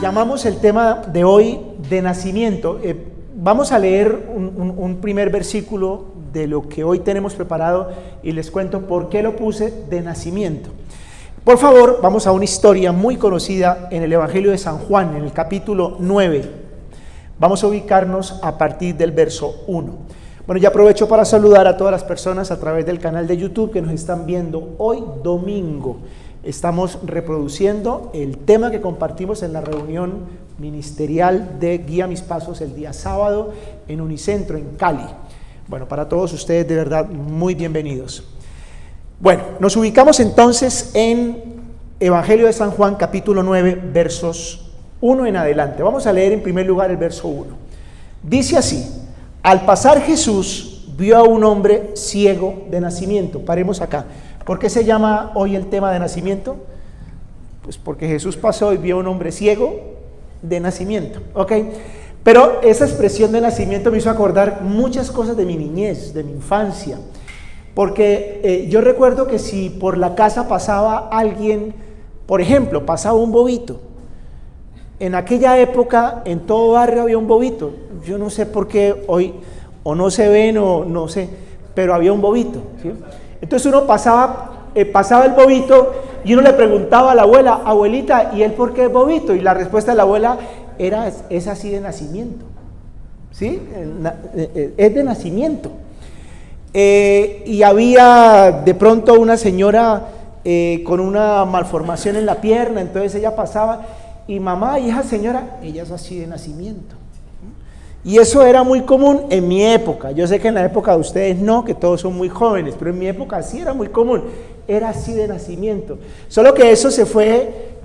Llamamos el tema de hoy de nacimiento. Vamos a leer un primer versículo de lo que hoy tenemos preparado y les cuento por qué lo puse de nacimiento. Por favor, vamos a una historia muy conocida en el Evangelio de San Juan, en el capítulo 9. Vamos a ubicarnos a partir del verso 1. Bueno, ya aprovecho para saludar a todas las personas a través del canal de YouTube que nos están viendo hoy domingo. Estamos reproduciendo el tema que compartimos en la reunión ministerial de Guía Mis Pasos el día sábado en Unicentro, en Cali. Bueno, para todos ustedes de verdad muy bienvenidos. Bueno, nos ubicamos entonces en Evangelio de San Juan capítulo 9 versos 1 en adelante. Vamos a leer en primer lugar el verso 1. Dice así: al pasar Jesús vio a un hombre ciego de nacimiento. Paremos acá. ¿Por qué se llama hoy el tema de nacimiento? Pues porque Jesús pasó y vio a un hombre ciego de nacimiento, ¿ok? Pero esa expresión de nacimiento me hizo acordar muchas cosas de mi niñez, de mi infancia, porque yo recuerdo que si por la casa pasaba alguien, por ejemplo, pasaba un bobito, en aquella época en todo barrio había un bobito, yo no sé por qué hoy o no se ven o no sé, pero había un bobito, ¿sí? Entonces uno pasaba el bobito y uno le preguntaba a la abuela: abuelita, ¿y él por qué es bobito? Y la respuesta de la abuela es así de nacimiento, ¿sí? Es de nacimiento. Y había de pronto una señora con una malformación en la pierna, entonces ella pasaba y mamá, y esa señora, ella es así de nacimiento. Y eso era muy común en mi época. Yo sé que en la época de ustedes no, que todos son muy jóvenes, pero en mi época sí era muy común. Era así de nacimiento. Solo que eso se fue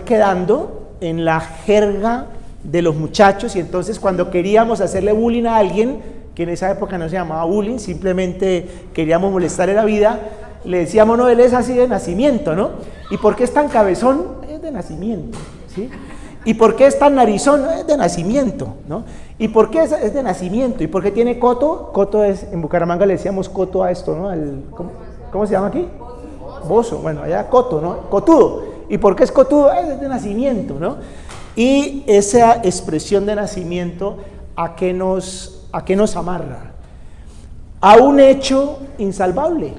quedando en la jerga de los muchachos, y entonces cuando queríamos hacerle bullying a alguien, que en esa época no se llamaba bullying, simplemente queríamos molestarle la vida, le decíamos: no, él es así de nacimiento, ¿no? ¿Y por qué es tan cabezón? Es de nacimiento, ¿sí? ¿Y por qué es tan narizón? Es de nacimiento, ¿no? ¿Y por qué es de nacimiento? ¿Y por qué tiene coto? Coto es, en Bucaramanga le decíamos coto a esto, ¿no? ¿Cómo se llama aquí? Bozo. Bueno, allá coto, ¿no? Cotudo. ¿Y por qué es cotudo? Es de nacimiento, ¿no? Y esa expresión de nacimiento, ¿a qué nos amarra? A un hecho insalvable.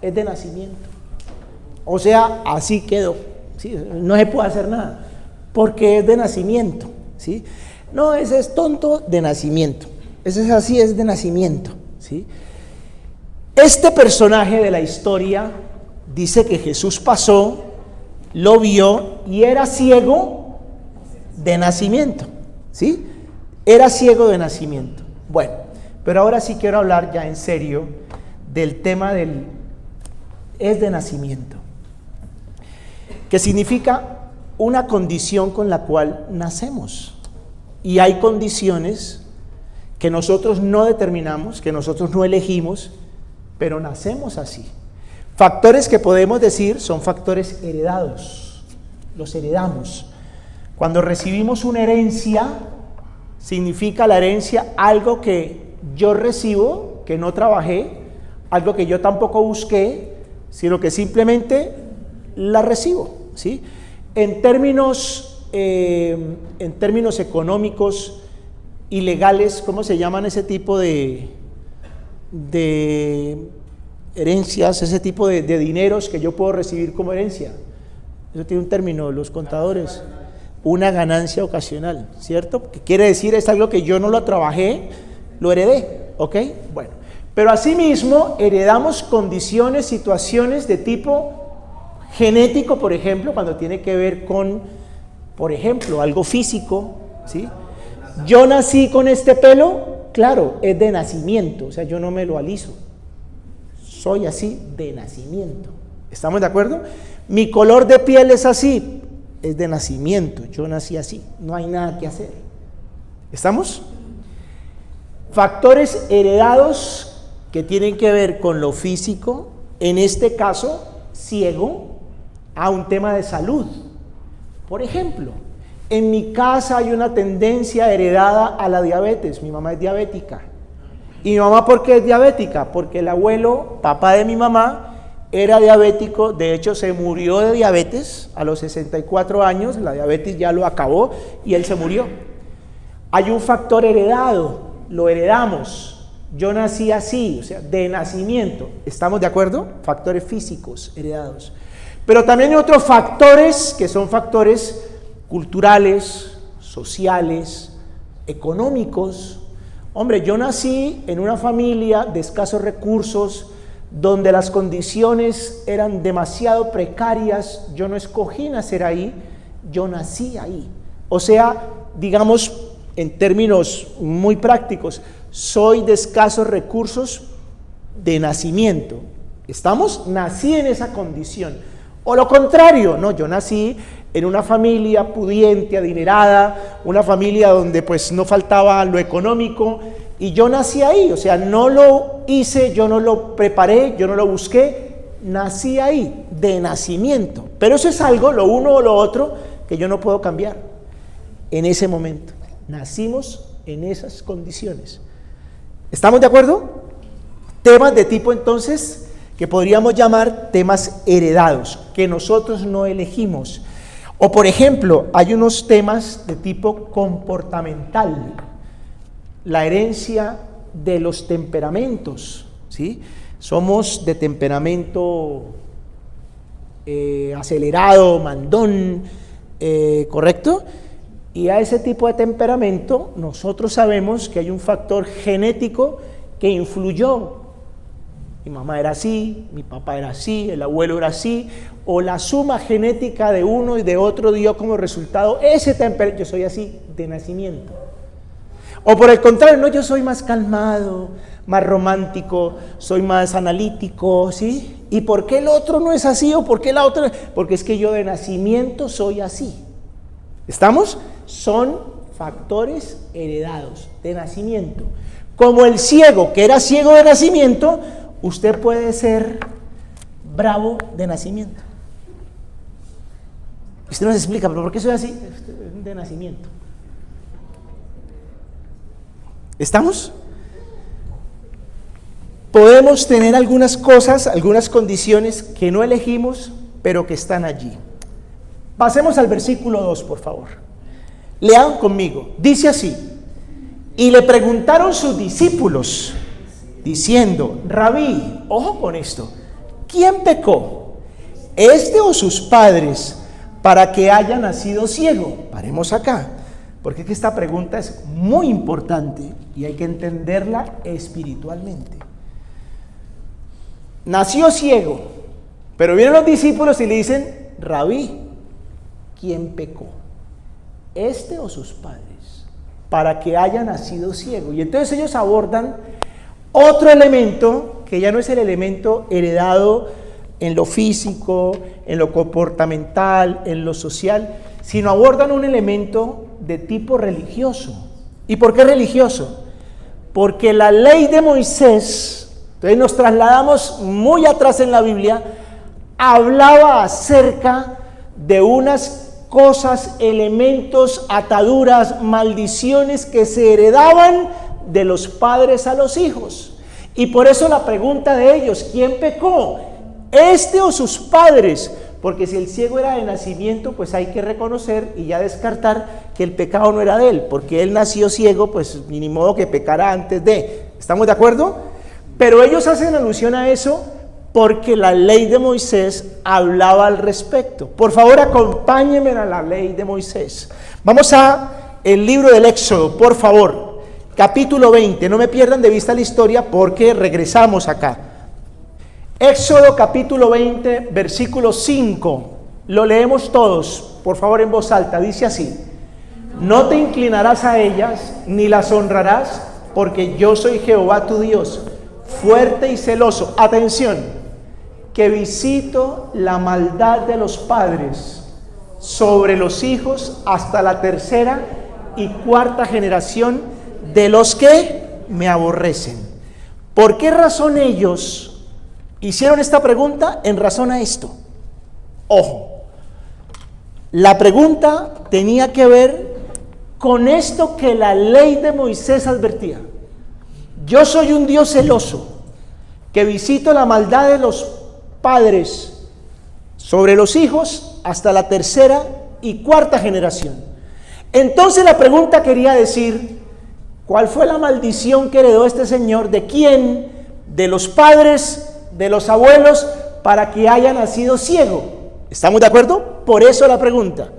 Es de nacimiento. O sea, así quedó, ¿sí? No se puede hacer nada, porque es de nacimiento, ¿sí? No, ese es tonto de nacimiento, ese es así, es de nacimiento, ¿sí? Este personaje de la historia dice que Jesús pasó, lo vio y era ciego de nacimiento, ¿sí? Era ciego de nacimiento. Bueno, pero ahora sí quiero hablar ya en serio del tema del es de nacimiento, que significa una condición con la cual nacemos. Y hay condiciones que nosotros no determinamos, que nosotros no elegimos, pero nacemos así. Factores que podemos decir son factores heredados, los heredamos. Cuando recibimos una herencia, significa la herencia algo que yo recibo, que no trabajé, algo que yo tampoco busqué, sino que simplemente la recibo, ¿sí? En términos económicos y legales, ¿cómo se llaman ese tipo de herencias, ese tipo de dineros que yo puedo recibir como herencia? Eso tiene un término, los contadores. Una ganancia ocasional, ¿cierto? Que quiere decir es algo que yo no lo trabajé, lo heredé, ¿ok? Bueno, pero asimismo heredamos condiciones, situaciones de tipo genético, por ejemplo, cuando tiene que ver con, por ejemplo, algo físico, ¿sí? Yo nací con este pelo, claro, es de nacimiento, o sea, yo no me lo aliso, soy así de nacimiento. ¿Estamos de acuerdo? Mi color de piel es así, es de nacimiento, yo nací así, no hay nada que hacer. ¿Estamos? Factores heredados que tienen que ver con lo físico, en este caso, ciego, a un tema de salud. Por ejemplo, en mi casa hay una tendencia heredada a la diabetes. Mi mamá es diabética. ¿Y mi mamá por qué es diabética? Porque el abuelo, papá de mi mamá, era diabético, de hecho se murió de diabetes a los 64 años, la diabetes ya lo acabó y él se murió. Hay un factor heredado, lo heredamos. Yo nací así, o sea, de nacimiento. ¿Estamos de acuerdo? Factores físicos heredados. Pero también hay otros factores que son factores culturales, sociales, económicos. Hombre, yo nací en una familia de escasos recursos, donde las condiciones eran demasiado precarias. Yo no escogí nacer ahí, yo nací ahí. O sea, digamos, en términos muy prácticos, soy de escasos recursos de nacimiento. ¿Estamos? Nací en esa condición. O lo contrario, no, yo nací en una familia pudiente, adinerada, una familia donde pues no faltaba lo económico, y yo nací ahí, o sea, no lo hice, yo no lo preparé, yo no lo busqué, nací ahí, de nacimiento. Pero eso es algo, lo uno o lo otro, que yo no puedo cambiar en ese momento. Nacimos en esas condiciones. ¿Estamos de acuerdo? Temas de tipo entonces que podríamos llamar temas heredados, que nosotros no elegimos. O por ejemplo, hay unos temas de tipo comportamental, la herencia de los temperamentos, ¿sí? Somos de temperamento acelerado, mandón, ¿correcto? Y a ese tipo de temperamento nosotros sabemos que hay un factor genético que influyó. Mi mamá era así, mi papá era así, el abuelo era así, o la suma genética de uno y de otro dio como resultado ese temperamento. Yo soy así de nacimiento. O por el contrario, no, yo soy más calmado, más romántico, soy más analítico, ¿sí? ¿Y por qué el otro no es así o por qué la otra? Porque es que yo de nacimiento soy así. ¿Estamos? Son factores heredados de nacimiento. Como el ciego, que era ciego de nacimiento, usted puede ser bravo de nacimiento. Usted nos explica, ¿pero por qué soy así? De nacimiento. ¿Estamos? Podemos tener algunas cosas, algunas condiciones que no elegimos, pero que están allí. Pasemos al versículo 2, por favor. Lean conmigo. Dice así: y le preguntaron sus discípulos, diciendo, Rabí, ojo con esto, ¿quién pecó, este o sus padres, para que haya nacido ciego? Paremos acá, porque es que esta pregunta es muy importante y hay que entenderla espiritualmente. Nació ciego, pero vienen los discípulos y le dicen, Rabí, ¿quién pecó, este o sus padres, para que haya nacido ciego? Y entonces ellos abordan otro elemento que ya no es el elemento heredado en lo físico, en lo comportamental, en lo social, sino abordan un elemento de tipo religioso. ¿Y por qué religioso? Porque la ley de Moisés, entonces nos trasladamos muy atrás en la Biblia, hablaba acerca de unas cosas, elementos, ataduras, maldiciones que se heredaban de los padres a los hijos. Y por eso la pregunta de ellos, ¿quién pecó? ¿Este o sus padres? Porque si el ciego era de nacimiento, pues hay que reconocer y ya descartar que el pecado no era de él, porque él nació ciego, pues ni modo que pecara antes de. ¿Estamos de acuerdo? Pero ellos hacen alusión a eso porque la ley de Moisés hablaba al respecto. Por favor, acompáñenme a la ley de Moisés. Vamos a el libro del Éxodo, por favor, capítulo 20. No me pierdan de vista la historia porque regresamos acá. Éxodo capítulo 20, versículo 5. Lo leemos todos, por favor, en voz alta. Dice así: no te inclinarás a ellas, ni las honrarás, porque yo soy Jehová tu Dios, fuerte y celoso. Atención, que visito la maldad de los padres sobre los hijos hasta la tercera y cuarta generación de los que me aborrecen. ¿Por qué razón ellos hicieron esta pregunta? En razón a esto. Ojo, la pregunta tenía que ver con esto que la ley de Moisés advertía. Yo soy un Dios celoso, que visito la maldad de los padres sobre los hijos hasta la tercera y cuarta generación. Entonces la pregunta quería decir, ¿cuál fue la maldición que heredó este señor? ¿De quién? De los padres, de los abuelos, para que haya nacido ciego. ¿Estamos de acuerdo? Por eso la pregunta.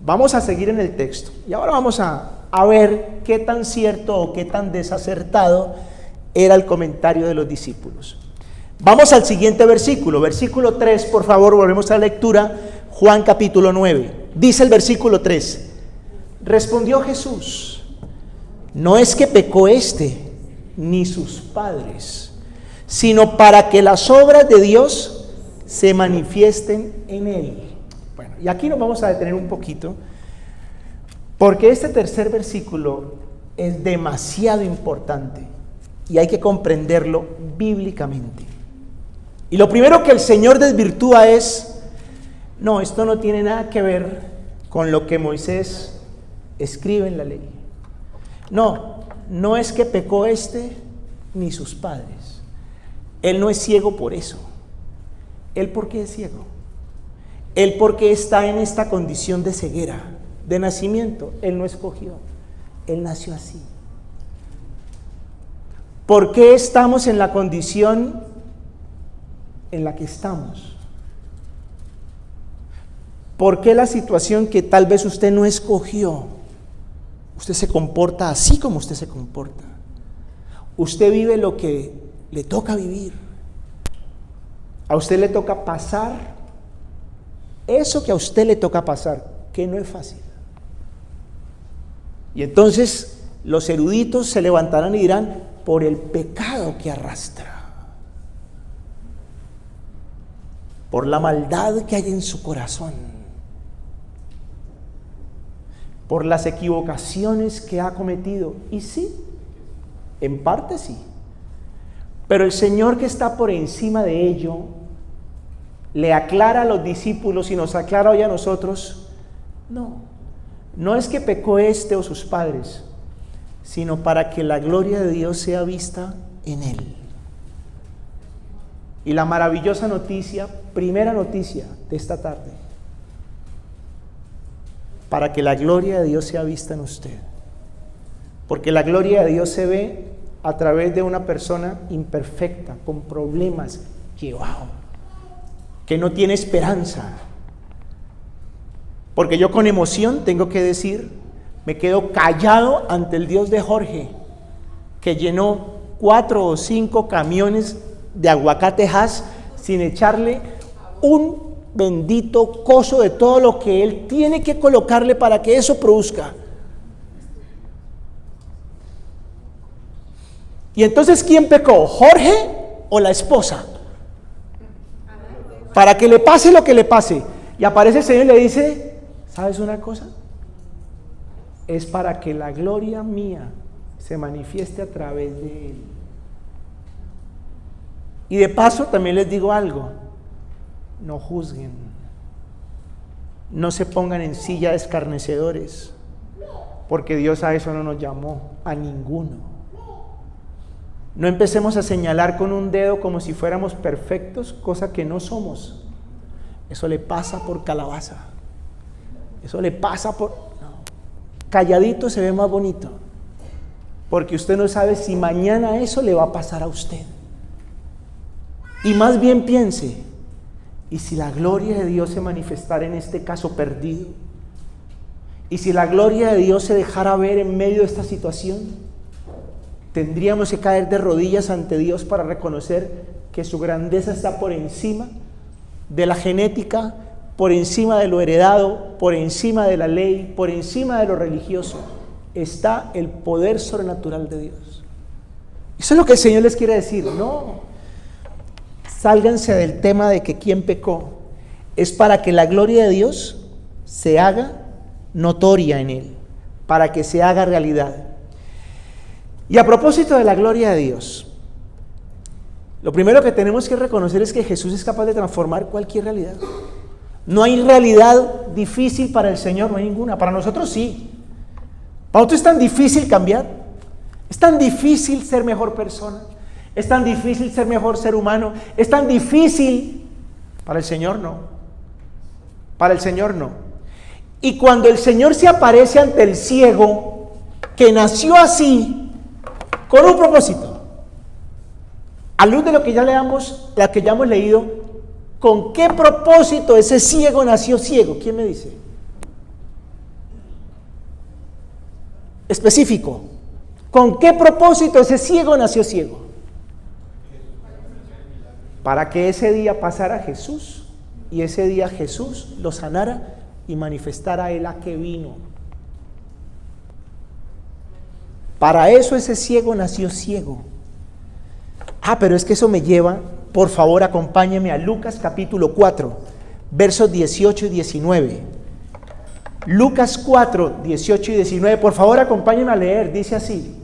Vamos a seguir en el texto. Y ahora vamos a ver qué tan cierto o qué tan desacertado era el comentario de los discípulos. Vamos al siguiente versículo, versículo 3, por favor, volvemos a la lectura, Juan capítulo 9. Dice el versículo 3, respondió Jesús, no es que pecó este, ni sus padres, sino para que las obras de Dios se manifiesten en él. Bueno, y aquí nos vamos a detener un poquito, porque este tercer versículo es demasiado importante y hay que comprenderlo bíblicamente. Y lo primero que el Señor desvirtúa es, no, esto no tiene nada que ver con lo que Moisés escribe en la ley. No es que pecó este ni sus padres. Él no es ciego por eso. ¿Él por qué es ciego? Él porque está en esta condición de ceguera, de nacimiento. Él no escogió, él nació así. ¿Por qué estamos en la condición en la que estamos? ¿Por qué la situación que tal vez usted no escogió? Usted se comporta así como usted se comporta. Usted vive lo que le toca vivir. A usted le toca pasar eso que a usted le toca pasar, que no es fácil. Y entonces los eruditos se levantarán y dirán, por el pecado que arrastra, por la maldad que hay en su corazón, por las equivocaciones que ha cometido. Y sí, en parte sí, pero el Señor, que está por encima de ello, le aclara a los discípulos y nos aclara hoy a nosotros, no es que pecó este o sus padres, sino para que la gloria de Dios sea vista en él. Y la maravillosa noticia, primera noticia de esta tarde, para que la gloria de Dios sea vista en usted. Porque la gloria de Dios se ve a través de una persona imperfecta, con problemas, que no tiene esperanza. Porque yo con emoción tengo que decir, me quedo callado ante el Dios de Jorge, que llenó 4 o 5 camiones de aguacatejas sin echarle un bendito coso de todo lo que él tiene que colocarle para que eso produzca. Y entonces, ¿quién pecó? ¿Jorge o la esposa? Para que le pase lo que le pase. Y aparece el Señor y le dice, ¿sabes una cosa? Es para que la gloria mía se manifieste a través de él. Y de paso también les digo algo, no juzguen, no se pongan en silla de escarnecedores, porque Dios a eso no nos llamó, a ninguno. No empecemos a señalar con un dedo como si fuéramos perfectos, cosa que no somos. Eso le pasa por calabaza, eso le pasa por... Calladito se ve más bonito, porque usted no sabe si mañana eso le va a pasar a usted. Y más bien piense, ¿y si la gloria de Dios se manifestara en este caso perdido? ¿Y si la gloria de Dios se dejara ver en medio de esta situación? Tendríamos que caer de rodillas ante Dios para reconocer que su grandeza está por encima de la genética, por encima de lo heredado, por encima de la ley, por encima de lo religioso. Está el poder sobrenatural de Dios. Eso es lo que el Señor les quiere decir. No, sálganse del tema de que quién pecó. Es para que la gloria de Dios se haga notoria en él, para que se haga realidad. Y a propósito de la gloria de Dios, lo primero que tenemos que reconocer es que Jesús es capaz de transformar cualquier realidad. No hay realidad difícil para el Señor, no hay ninguna. Para nosotros sí. Para nosotros es tan difícil cambiar, es tan difícil ser mejor persona, Es tan difícil ser mejor ser humano. Es tan difícil. Para el Señor no. Para el Señor no. Y cuando el Señor se aparece ante el ciego, que nació así, con un propósito, a luz de lo que ya hemos leído, ¿con qué propósito ese ciego nació ciego? ¿Quién me dice? Específico. ¿Con qué propósito ese ciego nació ciego? Para que ese día pasara Jesús y ese día Jesús lo sanara y manifestara a él a qué vino. Para eso ese ciego nació ciego. Pero es que eso me lleva, por favor acompáñeme a Lucas capítulo 4, versos 18 y 19. Lucas 4, 18 y 19, por favor acompáñeme a leer, dice así: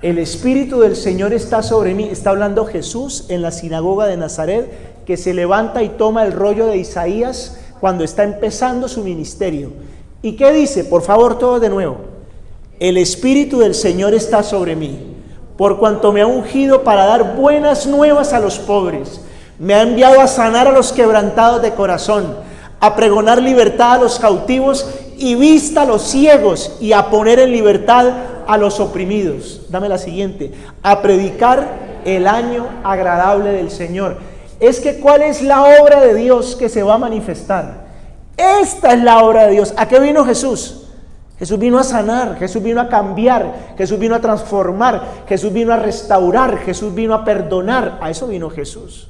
el Espíritu del Señor está sobre mí. Está hablando Jesús en la sinagoga de Nazaret, que se levanta y toma el rollo de Isaías cuando está empezando su ministerio. ¿Y qué dice? Por favor, todos de nuevo. El Espíritu del Señor está sobre mí, por cuanto me ha ungido para dar buenas nuevas a los pobres. Me ha enviado a sanar a los quebrantados de corazón, a pregonar libertad a los cautivos y vista a los ciegos, y a poner en libertad a los oprimidos. Dame la siguiente: a predicar el año agradable del Señor. Es que ¿cuál es la obra de Dios que se va a manifestar? Esta es la obra de Dios. ¿A qué vino Jesús? Jesús vino a sanar, Jesús vino a cambiar, Jesús vino a transformar, Jesús vino a restaurar, Jesús vino a perdonar. A eso vino Jesús.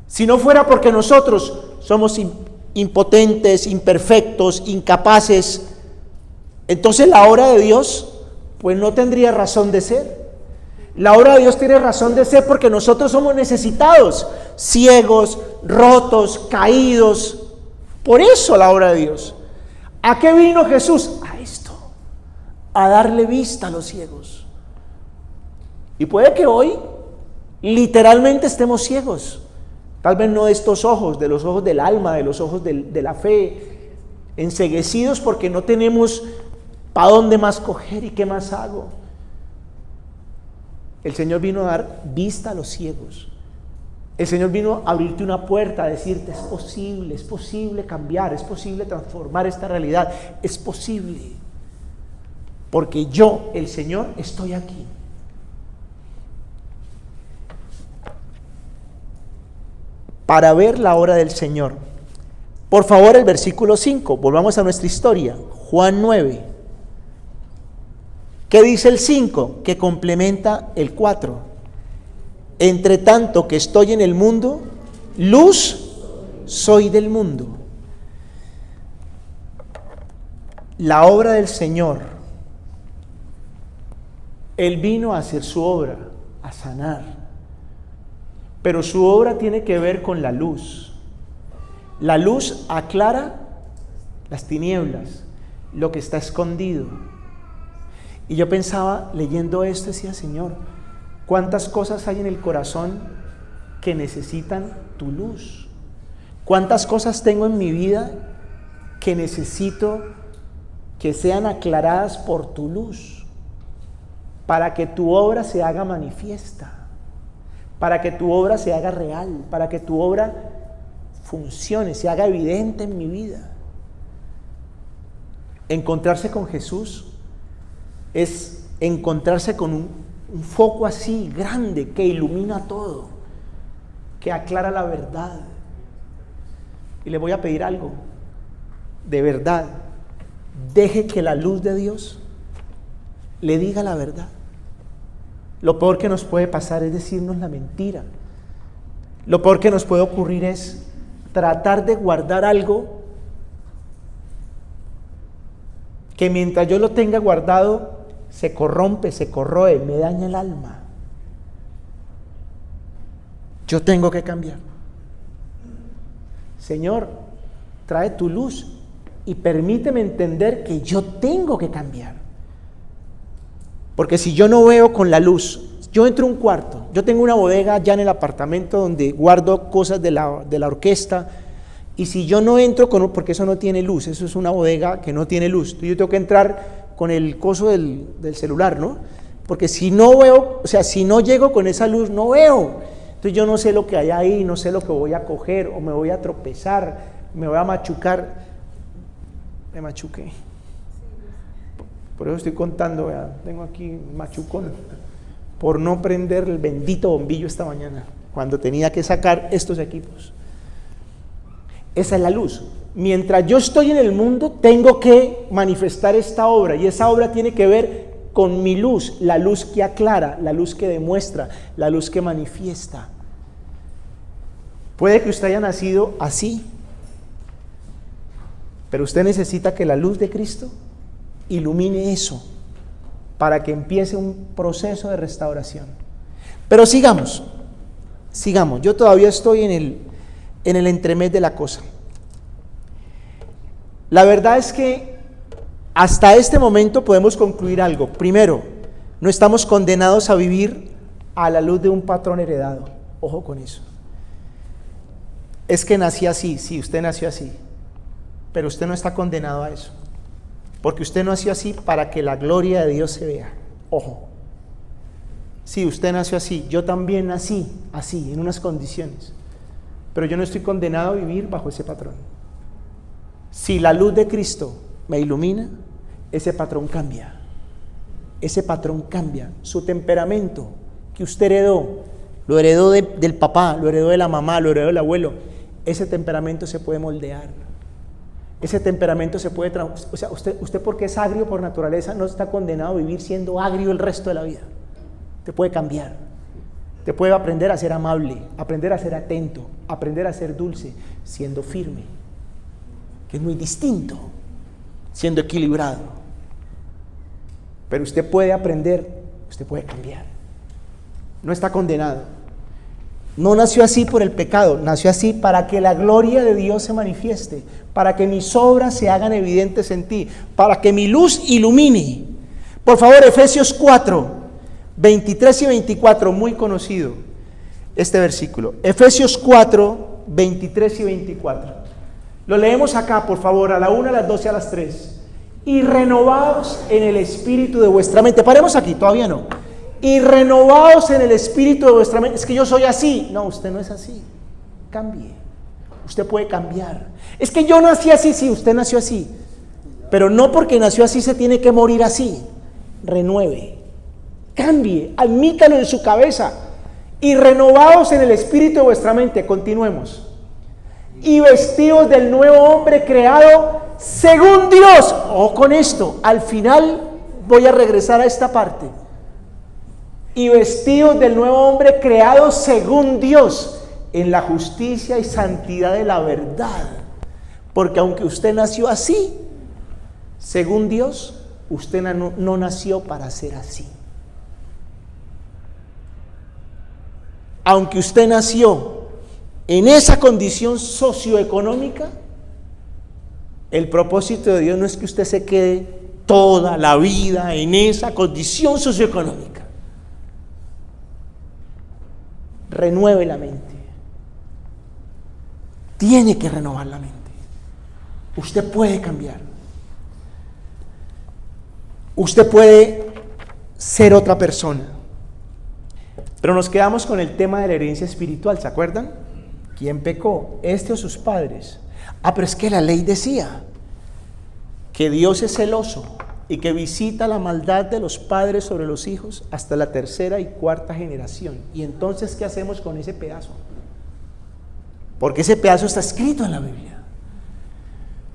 Si no fuera porque nosotros somos impotentes, imperfectos, incapaces, entonces la obra de Dios pues no tendría razón de ser. La obra de Dios tiene razón de ser porque nosotros somos necesitados, ciegos, rotos, caídos. Por eso la obra de Dios. ¿A qué vino Jesús? A esto, a darle vista a los ciegos. Y puede que hoy literalmente estemos ciegos. Tal vez no de estos ojos, de los ojos del alma, de los ojos de la fe, enceguecidos porque no tenemos para dónde más coger y qué más hago. El Señor vino a dar vista a los ciegos. El Señor vino a abrirte una puerta, a decirte: es posible cambiar, es posible transformar esta realidad, es posible. Porque yo, el Señor, estoy aquí. Para ver la obra del Señor. Por favor, el versículo 5, volvamos a nuestra historia, Juan 9. ¿Qué dice el 5? Que complementa el 4. Entre tanto que estoy en el mundo, luz soy del mundo. La obra del Señor, Él vino a hacer su obra, a sanar. Pero su obra tiene que ver con la luz. La luz aclara las tinieblas, lo que está escondido. Y yo pensaba, leyendo esto, decía: Señor, ¿cuántas cosas hay en el corazón que necesitan tu luz? ¿Cuántas cosas tengo en mi vida que necesito que sean aclaradas por tu luz? Para que tu obra se haga manifiesta, para que tu obra se haga real, para que tu obra funcione, se haga evidente en mi vida. Encontrarse con Jesús es encontrarse con un foco así grande que ilumina todo, que aclara la verdad. Y le voy a pedir algo, de verdad, deje que la luz de Dios le diga la verdad. Lo peor que nos puede pasar es decirnos la mentira. Lo peor que nos puede ocurrir es tratar de guardar algo que mientras yo lo tenga guardado se corrompe, se corroe, me daña el alma. Yo tengo que cambiar. Señor, trae tu luz y permíteme entender que yo tengo que cambiar. Porque si yo no veo con la luz, yo entro a un cuarto, yo tengo una bodega ya en el apartamento donde guardo cosas de la orquesta, y si yo no entro porque eso no tiene luz, eso es una bodega que no tiene luz, yo tengo que entrar con el coso del celular, ¿no? porque si no veo, o sea, si no llego con esa luz, no veo. Entonces yo no sé lo que hay ahí, no sé lo que voy a coger, o me voy a tropezar, me voy a machucar. Me machuqué. Por eso estoy contando, vean, tengo aquí machucón, por no prender el bendito bombillo esta mañana, cuando tenía que sacar estos equipos. Esa es la luz. Mientras yo estoy en el mundo, tengo que manifestar esta obra, y esa obra tiene que ver con mi luz, la luz que aclara, la luz que demuestra, la luz que manifiesta. Puede que usted haya nacido así, pero usted necesita que la luz de Cristo ilumine eso, para que empiece un proceso de restauración. Pero sigamos, yo todavía estoy en el entremés de la cosa. La verdad es que hasta este momento podemos concluir algo. Primero, no estamos condenados a vivir a la luz de un patrón heredado. Ojo con eso. Es que nací así, sí, usted nació así, pero usted no está condenado a eso, porque usted nació así para que la gloria de Dios se vea. Ojo. Sí, usted nació así, yo también nací así, en unas condiciones, pero yo no estoy condenado a vivir bajo ese patrón. Si la luz de Cristo me ilumina, ese patrón cambia. Ese patrón cambia. Su temperamento que usted heredó, lo heredó del papá, lo heredó de la mamá, lo heredó del abuelo. Ese temperamento se puede moldear. Ese temperamento se puede o sea, usted porque es agrio por naturaleza no está condenado a vivir siendo agrio el resto de la vida. Te puede cambiar. Te puede aprender a ser amable, aprender a ser atento, aprender a ser dulce, siendo firme, que es muy distinto, siendo equilibrado. Pero usted puede aprender, usted puede cambiar. No está condenado. No nació así por el pecado, nació así para que la gloria de Dios se manifieste, para que mis obras se hagan evidentes en ti, para que mi luz ilumine. Por favor, Efesios 4, 23 y 24, muy conocido este versículo. Efesios 4, 23 y 24. Lo leemos acá, por favor, a la 1, a las 2 y a las 3. Y renovaos en el espíritu de vuestra mente. Paremos aquí, todavía no. Y renovaos en el espíritu de vuestra mente. Es que yo soy así. No, usted no es así. Cambie. Usted puede cambiar. Es que yo nací así. Sí, usted nació así. Pero no porque nació así se tiene que morir así. Renueve. Cambie. Admítalo en su cabeza. Y renovaos en el espíritu de vuestra mente. Continuemos. Y vestidos del nuevo hombre creado según Dios. Ojo con esto. Al final voy a regresar a esta parte. Y vestidos del nuevo hombre creado según Dios, en la justicia y santidad de la verdad. Porque aunque usted nació así, según Dios, usted no nació para ser así. Aunque usted nació en esa condición socioeconómica, el propósito de Dios no es que usted se quede toda la vida en esa condición socioeconómica. Renueve la mente. Tiene que renovar la mente. Usted puede cambiar. Usted puede ser otra persona. Pero nos quedamos con el tema de la herencia espiritual, ¿se acuerdan? ¿Quién pecó? ¿Este o sus padres? Pero es que la ley decía que Dios es celoso y que visita la maldad de los padres sobre los hijos hasta la tercera y cuarta generación. Y entonces, ¿qué hacemos con ese pedazo? Porque ese pedazo está escrito en la Biblia.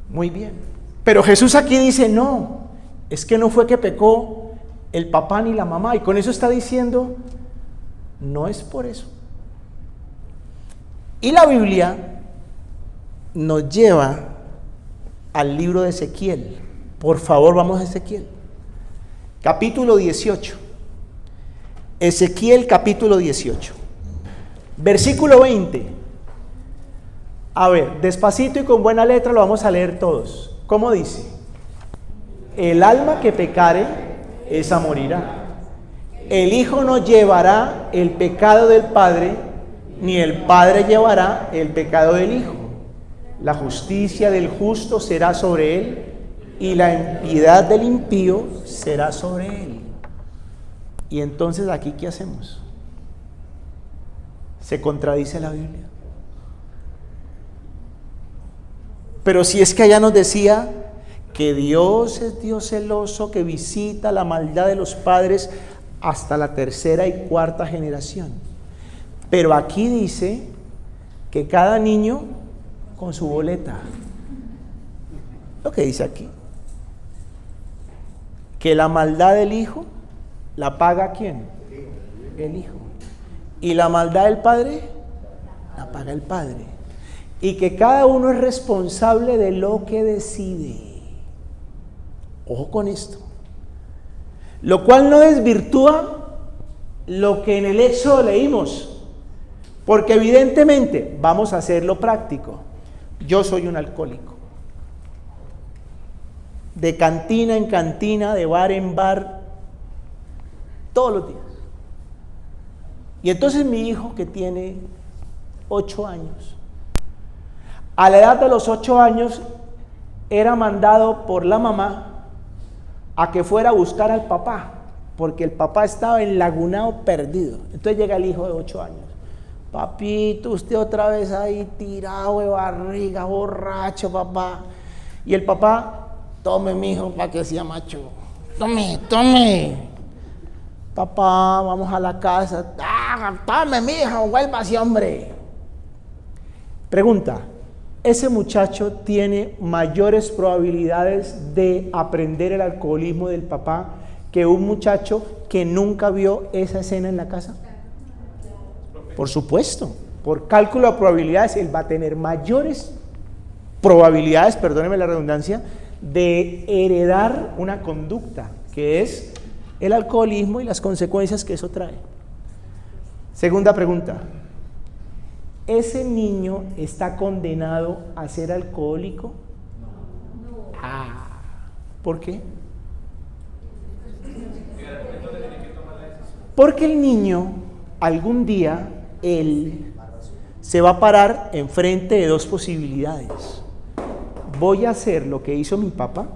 Muy bien. Pero Jesús aquí dice, no, es que no fue que pecó el papá ni la mamá. Y con eso está diciendo, no es por eso. Y la Biblia nos lleva al libro de Ezequiel. Por favor, vamos a Ezequiel. Capítulo 18. Ezequiel capítulo 18. Versículo 20. A ver, despacito y con buena letra lo vamos a leer todos. ¿Cómo dice? El alma que pecare, esa morirá. El hijo no llevará el pecado del padre, ni el padre llevará el pecado del hijo. La justicia del justo será sobre él, y la impiedad del impío será sobre él. Y entonces aquí, ¿qué hacemos? ¿Se contradice la Biblia? Pero si es que allá nos decía que Dios es Dios celoso, que visita la maldad de los padres hasta la tercera y cuarta generación. Pero aquí dice que cada niño con su boleta. Lo que dice aquí. Que la maldad del hijo la paga ¿quién? El hijo. Y la maldad del padre la paga el padre. Y que cada uno es responsable de lo que decide. Ojo con esto. Lo cual no desvirtúa lo que en el Éxodo leímos. Porque evidentemente, vamos a hacerlo práctico. Yo soy un alcohólico. De cantina en cantina, de bar en bar, todos los días. Y entonces mi hijo, que tiene 8 años, a la edad de los 8 años, era mandado por la mamá a que fuera a buscar al papá, porque el papá estaba enlagunado, perdido. Entonces llega el hijo de 8 años. Papito, usted otra vez ahí tirado de barriga, borracho, papá. Y el papá, tome, mijo, para que sea macho. Tome. Papá, vamos a la casa. Tome, mijo, vuélvase, hombre. Pregunta, ¿ese muchacho tiene mayores probabilidades de aprender el alcoholismo del papá que un muchacho que nunca vio esa escena en la casa? Por supuesto, por cálculo de probabilidades, él va a tener mayores probabilidades, perdóneme la redundancia, de heredar una conducta, que es el alcoholismo y las consecuencias que eso trae. Segunda pregunta, ¿ese niño está condenado a ser alcohólico? No. ¿Por qué? Porque el niño, algún día, él se va a parar enfrente de dos posibilidades. Voy a hacer lo que hizo mi papá,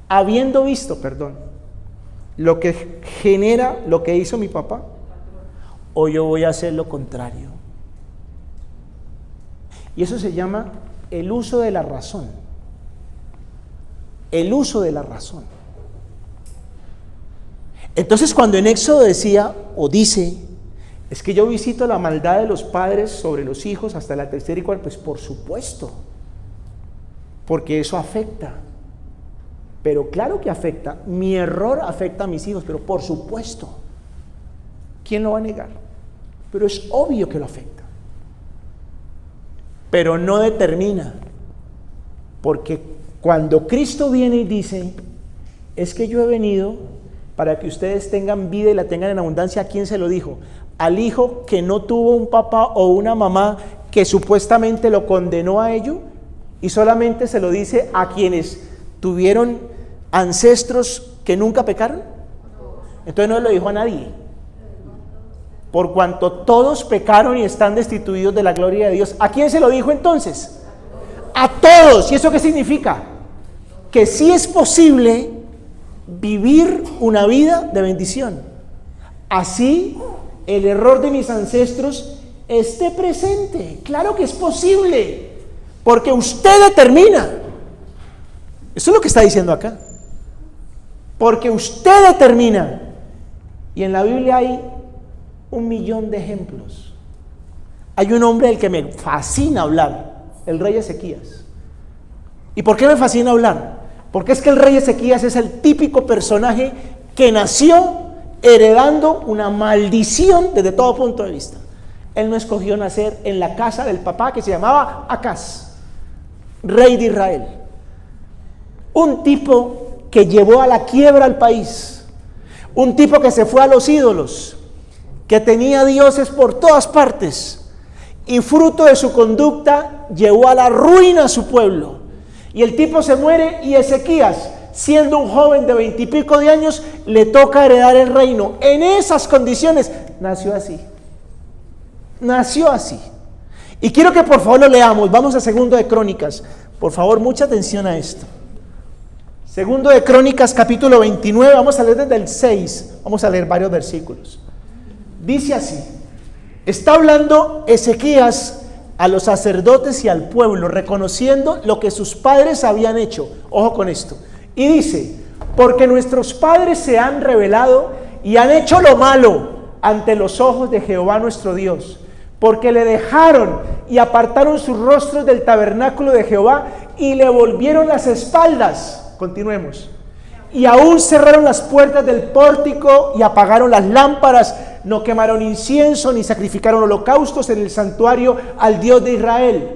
habiendo visto, lo que genera lo que hizo mi papá, o yo voy a hacer lo contrario. Y eso se llama el uso de la razón. El uso de la razón. Entonces, cuando en Éxodo decía o dice, es que yo visito la maldad de los padres sobre los hijos hasta la tercera y cuarta, pues por supuesto, porque eso afecta. Pero claro que afecta, mi error afecta a mis hijos, pero por supuesto, ¿quién lo va a negar? Pero es obvio que lo afecta. Pero no determina, porque cuando Cristo viene y dice, es que yo he venido para que ustedes tengan vida y la tengan en abundancia, ¿a quién se lo dijo? Al hijo que no tuvo un papá o una mamá que supuestamente lo condenó a ello, y solamente se lo dice a quienes tuvieron ancestros que nunca pecaron. Entonces no lo dijo a nadie. Por cuanto todos pecaron y están destituidos de la gloria de Dios. ¿A quién se lo dijo entonces? A todos. ¿Y eso qué significa? Que sí es posible vivir una vida de bendición. Así el error de mis ancestros esté presente. Claro que es posible, porque usted determina. Eso es lo que está diciendo acá. Porque usted determina. Y en la Biblia hay 1.000.000 de ejemplos. Hay un hombre del que me fascina hablar, el rey Ezequías. ¿Y por qué me fascina hablar? Porque es que el rey Ezequías es el típico personaje que nació heredando una maldición desde todo punto de vista. Él no escogió nacer en la casa del papá que se llamaba Acaz, rey de Israel. Un tipo que llevó a la quiebra al país. Un tipo que se fue a los ídolos, que tenía dioses por todas partes, y fruto de su conducta llevó a la ruina a su pueblo. Y el tipo se muere, y Ezequías, siendo un joven de 20 y pico de años, le toca heredar el reino. En esas condiciones nació así. Nació así. Y quiero que por favor lo leamos. Vamos a 2 de Crónicas. Por favor, mucha atención a esto. Segundo de Crónicas, capítulo 29, vamos a leer desde el 6, vamos a leer varios versículos. Dice así, está hablando Ezequías a los sacerdotes y al pueblo, reconociendo lo que sus padres habían hecho. Ojo con esto. Y dice, porque nuestros padres se han rebelado y han hecho lo malo ante los ojos de Jehová nuestro Dios, porque le dejaron y apartaron sus rostros del tabernáculo de Jehová y le volvieron las espaldas. Continuemos. Y aún cerraron las puertas del pórtico y apagaron las lámparas, no quemaron incienso ni sacrificaron holocaustos en el santuario al Dios de Israel.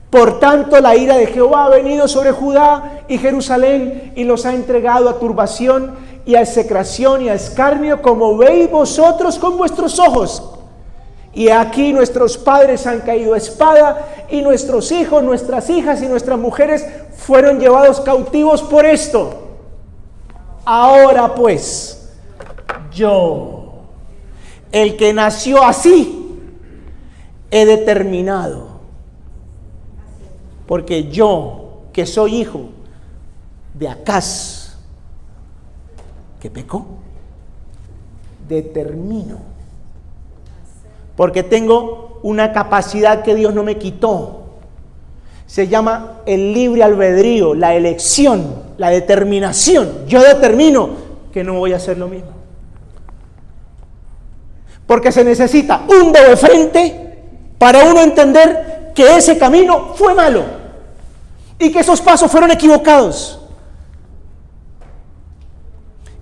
Por tanto, la ira de Jehová ha venido sobre Judá y Jerusalén y los ha entregado a turbación y a execración y a escarnio, como veis vosotros con vuestros ojos. Y aquí nuestros padres han caído a espada, y nuestros hijos, nuestras hijas y nuestras mujeres fueron llevados cautivos por esto. Ahora pues, yo, el que nació así, he determinado, porque yo, que soy hijo de Acaz, que pecó, determino, porque tengo una capacidad que Dios no me quitó. Se llama el libre albedrío, la elección, la determinación. Yo determino que no voy a hacer lo mismo. Porque se necesita un dedo de frente para uno entender que ese camino fue malo y que esos pasos fueron equivocados.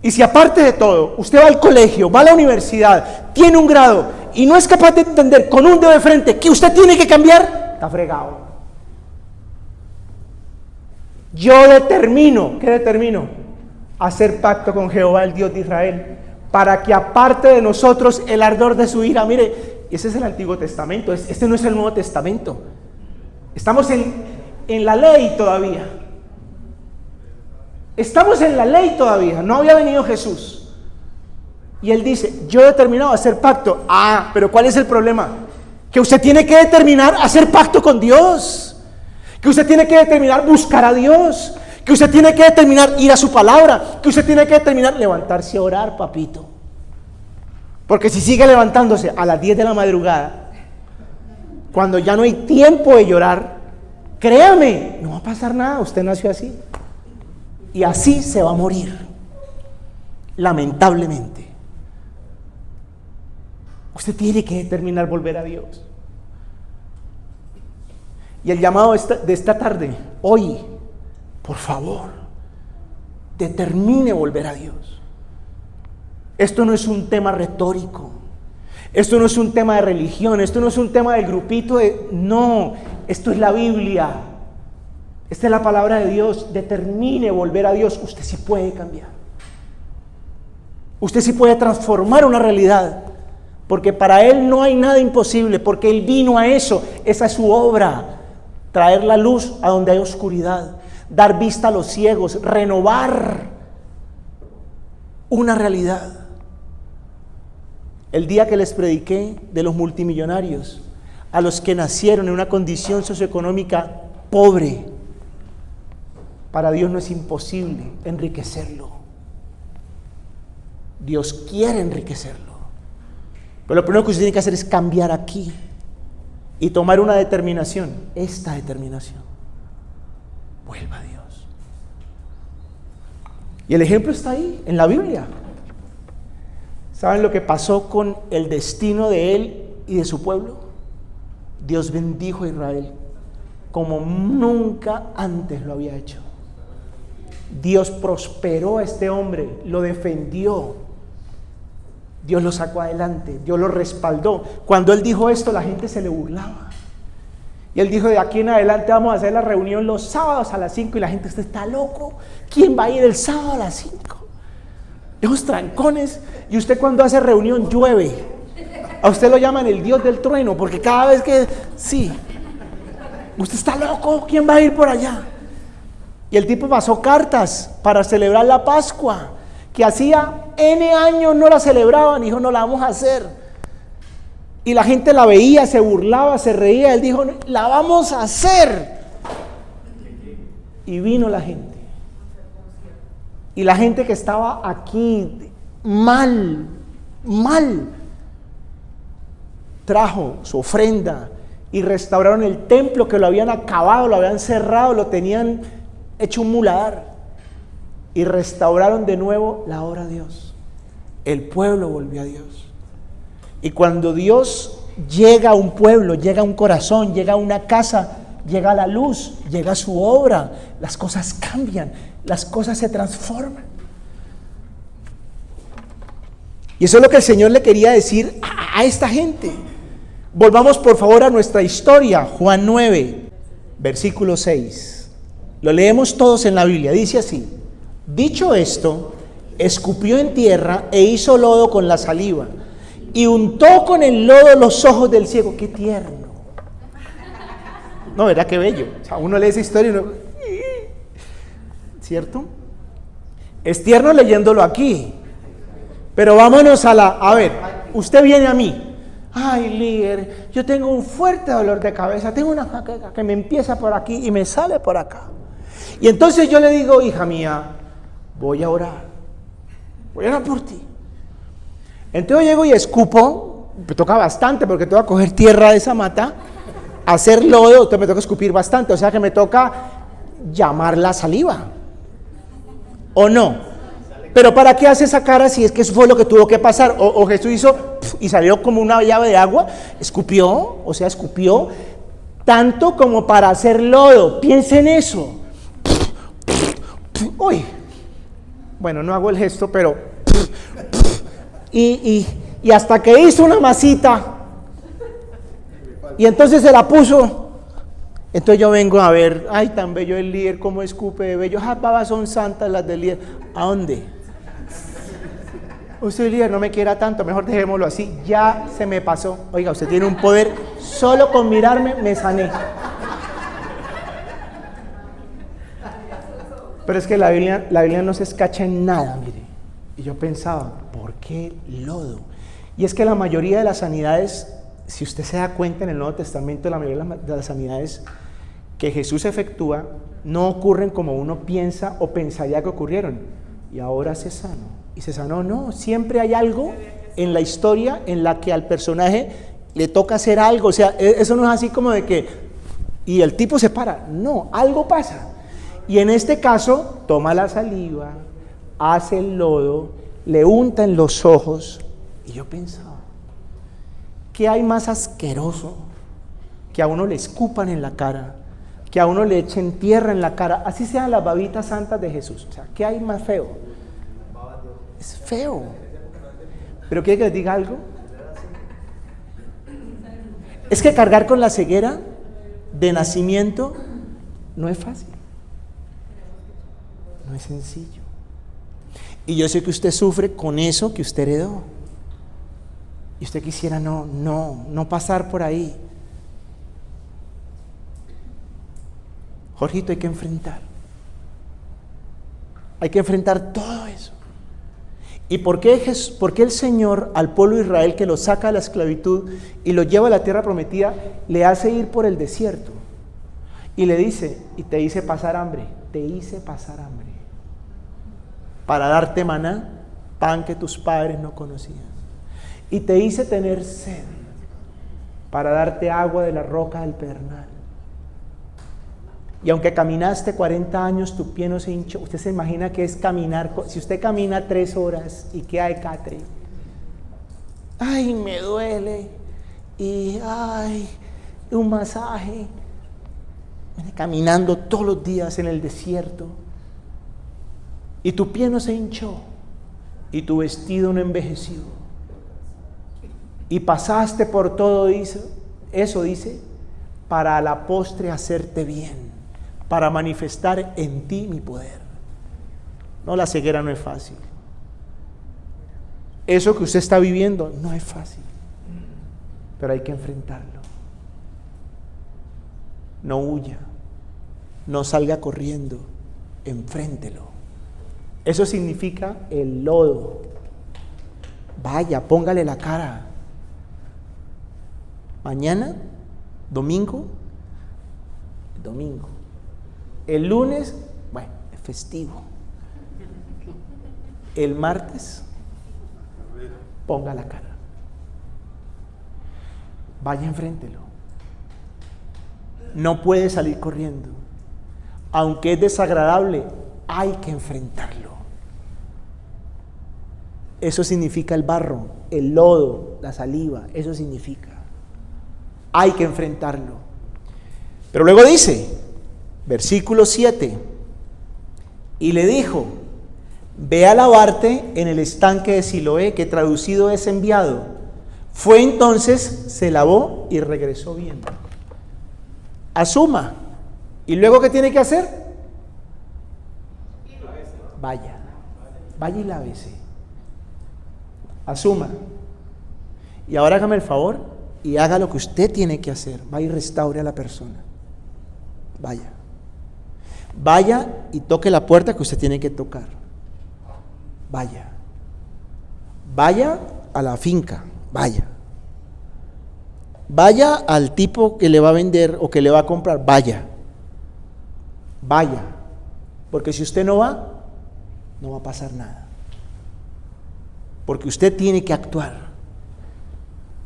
Y si aparte de todo, usted va al colegio, va a la universidad, tiene un grado y no es capaz de entender con un dedo de frente que usted tiene que cambiar, está fregado. Yo determino, ¿qué determino? Hacer pacto con Jehová, el Dios de Israel, para que aparte de nosotros el ardor de su ira. Mire, ese es el Antiguo Testamento, este no es el Nuevo Testamento. Estamos en la ley todavía. Estamos en la ley todavía, no había venido Jesús. Y él dice, yo he determinado hacer pacto. Ah, pero ¿cuál es el problema? Que usted tiene que determinar hacer pacto con Dios. Que usted tiene que determinar buscar a Dios. Que usted tiene que determinar ir a su palabra. Que usted tiene que determinar levantarse a orar, papito. Porque si sigue levantándose a las 10 de la madrugada, cuando ya no hay tiempo de llorar, créame, no va a pasar nada, usted nació así. Y así se va a morir, lamentablemente. Usted tiene que determinar volver a Dios. Y el llamado de esta tarde, hoy, por favor, determine volver a Dios. Esto no es un tema retórico, esto no es un tema de religión, esto no es un tema del grupito no, esto es la Biblia. Esta es la palabra de Dios. Determine volver a Dios. Usted sí puede cambiar. Usted sí puede transformar una realidad. Porque para Él no hay nada imposible. Porque Él vino a eso. Esa es su obra. Traer la luz a donde hay oscuridad. Dar vista a los ciegos. Renovar una realidad. El día que les prediqué de los multimillonarios, a los que nacieron en una condición socioeconómica pobre, para Dios no es imposible enriquecerlo. Dios quiere enriquecerlo. Pero lo primero que usted tiene que hacer es cambiar aquí y tomar una determinación. Esta determinación. Vuelva a Dios. Y el ejemplo está ahí, en la Biblia. ¿Saben lo que pasó con el destino de él y de su pueblo? Dios bendijo a Israel como nunca antes lo había hecho. Dios prosperó a este hombre, lo defendió, Dios lo sacó adelante, Dios lo respaldó. Cuando él dijo esto, la gente se le burlaba. Y él dijo, de aquí en adelante vamos a hacer la reunión los sábados a las 5. Y la gente, usted está loco, ¿quién va a ir el sábado a las 5? Esos trancones. Y usted cuando hace reunión llueve. A usted lo llaman el Dios del trueno, porque cada vez que, sí, usted está loco, ¿quién va a ir por allá? Y el tipo pasó cartas para celebrar la Pascua, que hacía N años no la celebraban. Dijo, no la vamos a hacer. Y la gente la veía, se burlaba, se reía. Él dijo, la vamos a hacer. Y vino la gente. Y la gente que estaba aquí mal, trajo su ofrenda y restauraron el templo que lo habían acabado, lo habían cerrado, lo tenían hecho un muladar. Y restauraron de nuevo la obra de Dios. El pueblo volvió a Dios. Y cuando Dios llega a un pueblo, llega a un corazón, llega a una casa, llega a la luz, llega a su obra, las cosas cambian, las cosas se transforman. Y eso es lo que el Señor le quería decir a esta gente. Volvamos por favor a nuestra historia, Juan 9, versículo 6. Lo leemos todos en la Biblia, dice así: dicho esto, escupió en tierra e hizo lodo con la saliva y untó con el lodo los ojos del ciego. ¡Qué tierno! No, ¿verdad? Qué bello. O sea, uno lee esa historia y uno... ¿Cierto? Es tierno leyéndolo aquí. Pero vámonos a ver, usted viene a mí. Ay, líder, yo tengo un fuerte dolor de cabeza, tengo una jaqueca que me empieza por aquí y me sale por acá. Y entonces yo le digo: hija mía, voy a orar por ti. Entonces yo llego y escupo, me toca bastante porque tengo que coger tierra de esa mata, hacer lodo, entonces me toca escupir bastante, o sea que me toca llamar la saliva. ¿O no? Pero ¿para qué hace esa cara si es que eso fue lo que tuvo que pasar? O Jesús hizo y salió como una llave de agua, escupió tanto como para hacer lodo. Piensa en eso. Uy, bueno, no hago el gesto, pero y hasta que hizo una masita y entonces se la puso. Entonces yo vengo a ver, ay, tan bello el líder, cómo escupe de bello. Esas babas son santas las del líder. ¿A dónde? Usted, líder, no me quiera tanto, mejor dejémoslo así. Ya se me pasó. Oiga, usted tiene un poder, solo con mirarme me sané. Pero es que la Biblia no se escacha en nada, mire. Y yo pensaba, ¿por qué lodo? Y es que la mayoría de las sanidades, si usted se da cuenta en el Nuevo Testamento, la mayoría de las sanidades que Jesús efectúa no ocurren como uno piensa o pensaría que ocurrieron. Y ahora se sanó. Y se sanó, no, siempre hay algo en la historia en la que al personaje le toca hacer algo. O sea, eso no es así como de que, y el tipo se para. No, algo pasa. Y en este caso, toma la saliva, hace el lodo, le unta en los ojos. Y yo pensaba, ¿qué hay más asqueroso que a uno le escupan en la cara, que a uno le echen tierra en la cara, así sean las babitas santas de Jesús? O sea, ¿qué hay más feo? Es feo. ¿Pero quiere que les diga algo? Es que cargar con la ceguera de nacimiento no es fácil. No es sencillo. Y yo sé que usted sufre con eso que usted heredó. Y usted quisiera no pasar por ahí. Jorgito, hay que enfrentar. Hay que enfrentar todo eso. ¿Y por qué el Señor al pueblo de Israel, que lo saca de la esclavitud y lo lleva a la tierra prometida, le hace ir por el desierto? Y le dice, y te hice pasar hambre, para darte maná, pan que tus padres no conocían. Y te hice tener sed, para darte agua de la roca del Pedernal. Y aunque caminaste 40 años, tu pie no se hinchó. Usted se imagina que es caminar, si usted camina 3 horas y queda de catre. Ay, me duele. Y ay, un masaje. Caminando todos los días en el desierto. Y tu pie no se hinchó. Y tu vestido no envejeció. Y pasaste por todo eso, dice, para a la postre hacerte bien, para manifestar en ti mi poder. No, la ceguera no es fácil. Eso que usted está viviendo no es fácil, pero hay que enfrentarlo. No huya, no salga corriendo, enfréntelo. Eso significa el lodo. Vaya, póngale la cara. Mañana, domingo. El lunes, bueno, es festivo. el martes ponga la cara. Vaya, enfréntelo. No puede salir corriendo. Aunque es desagradable, hay que enfrentarlo. Eso significa el barro, el lodo, la saliva. Eso significa. Hay que enfrentarlo. Pero luego dice, versículo 7, y le dijo: ve a lavarte en el estanque de Siloé, que traducido es enviado. Fue entonces, se lavó y regresó bien. Asuma. ¿Y luego qué tiene que hacer? Vaya y lávese. Asuma. Y ahora hágame el favor y haga lo que usted tiene que hacer. Vaya y restaure a la persona. Vaya y toque la puerta que usted tiene que tocar. Vaya a la finca. Vaya al tipo que le va a vender o que le va a comprar. Vaya. Porque si usted no va, no va a pasar nada. Porque usted tiene que actuar.